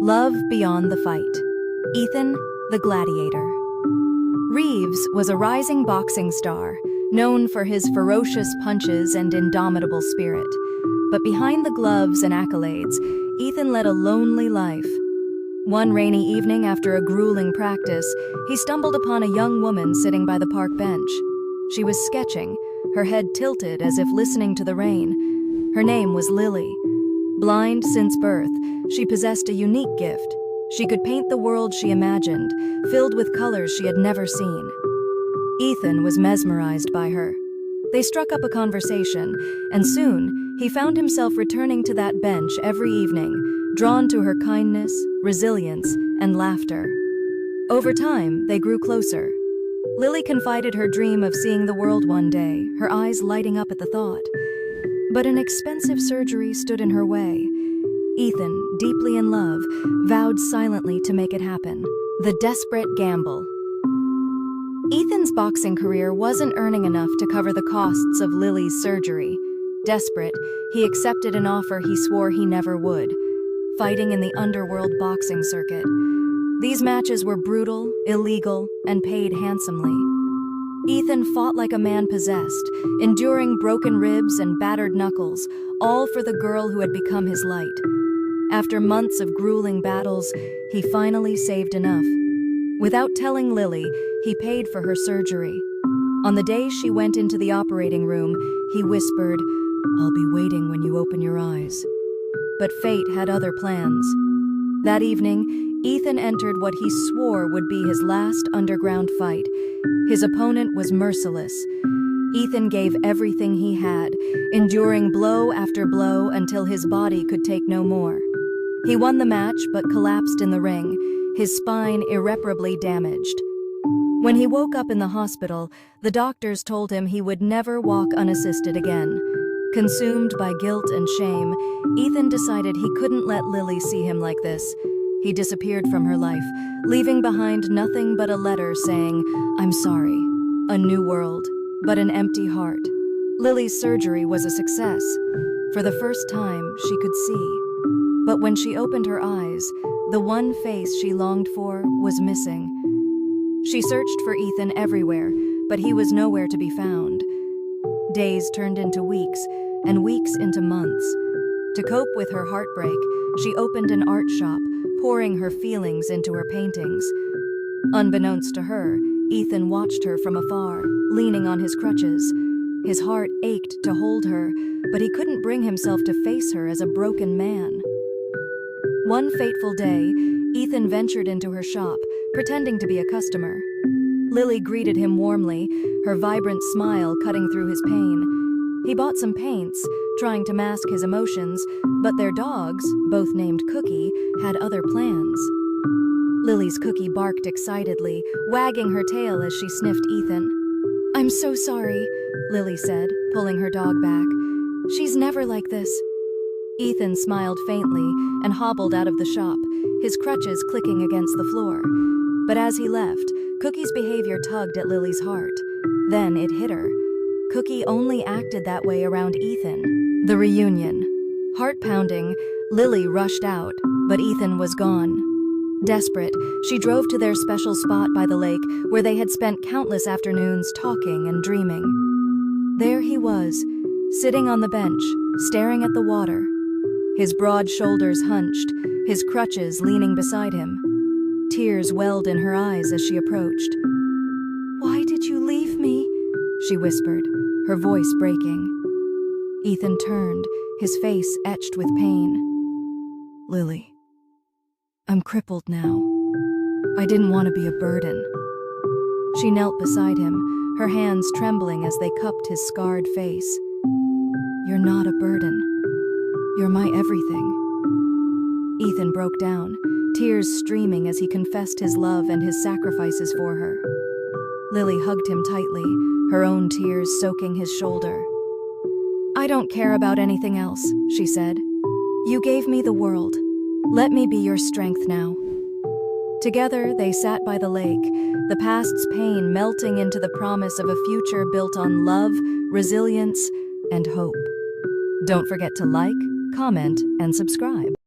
Love Beyond the Fight. Ethan, the Gladiator. Reeves was a rising boxing star, known for his ferocious punches and indomitable spirit. But behind the gloves and accolades, Ethan led a lonely life. One rainy evening after a grueling practice, he stumbled upon a young woman sitting by the park bench. She was sketching, her head tilted as if listening to the rain. Her name was Lily. Blind since birth, she possessed a unique gift. She could paint the world she imagined, filled with colors she had never seen. Ethan was mesmerized by her. They struck up a conversation, and soon he found himself returning to that bench every evening, drawn to her kindness, resilience, and laughter. Over time, they grew closer. Lily confided her dream of seeing the world one day, her eyes lighting up at the thought. But an expensive surgery stood in her way. Ethan, deeply in love, vowed silently to make it happen. The desperate gamble. Ethan's boxing career wasn't earning enough to cover the costs of Lily's surgery. Desperate, he accepted an offer he swore he never would, fighting in the underworld boxing circuit. These matches were brutal, illegal, and paid handsomely. Ethan fought like a man possessed, enduring broken ribs and battered knuckles, all for the girl who had become his light. After months of grueling battles, he finally saved enough. Without telling Lily, he paid for her surgery. On the day she went into the operating room, he whispered, "I'll be waiting when you open your eyes." But fate had other plans. That evening, Ethan entered what he swore would be his last underground fight. His opponent was merciless. Ethan gave everything he had, enduring blow after blow until his body could take no more. He won the match but collapsed in the ring, his spine irreparably damaged. When he woke up in the hospital, the doctors told him he would never walk unassisted again. Consumed by guilt and shame, Ethan decided he couldn't let Lily see him like this. He disappeared from her life, leaving behind nothing but a letter saying, "I'm sorry. A new world, but an empty heart." Lily's surgery was a success. For the first time, she could see. But when she opened her eyes, the one face she longed for was missing. She searched for Ethan everywhere, but he was nowhere to be found. Days turned into weeks, and weeks into months. To cope with her heartbreak, she opened an art shop, pouring her feelings into her paintings. Unbeknownst to her, Ethan watched her from afar, leaning on his crutches. His heart ached to hold her, but he couldn't bring himself to face her as a broken man. One fateful day, Ethan ventured into her shop, pretending to be a customer. Lily greeted him warmly, her vibrant smile cutting through his pain. He bought some paints, trying to mask his emotions, but their dogs, both named Cookie, had other plans. Lily's Cookie barked excitedly, wagging her tail as she sniffed Ethan. "I'm so sorry," Lily said, pulling her dog back. "She's never like this." Ethan smiled faintly and hobbled out of the shop, his crutches clicking against the floor. But as he left, Cookie's behavior tugged at Lily's heart. Then it hit her. Cookie only acted that way around Ethan. The reunion. Heart-pounding, Lily rushed out, but Ethan was gone. Desperate, she drove to their special spot by the lake where they had spent countless afternoons talking and dreaming. There he was, sitting on the bench, staring at the water. His broad shoulders hunched, his crutches leaning beside him. Tears welled in her eyes as she approached. "Why did you leave me?" she whispered, her voice breaking. Ethan turned, his face etched with pain. "Lily, I'm crippled now. I didn't want to be a burden." She knelt beside him, her hands trembling as they cupped his scarred face. "You're not a burden. You're my everything." Ethan broke down, tears streaming as he confessed his love and his sacrifices for her. Lily hugged him tightly, her own tears soaking his shoulder. "I don't care about anything else," she said. "You gave me the world. Let me be your strength now." Together, they sat by the lake, the past's pain melting into the promise of a future built on love, resilience, and hope. Don't forget to like, comment, and subscribe.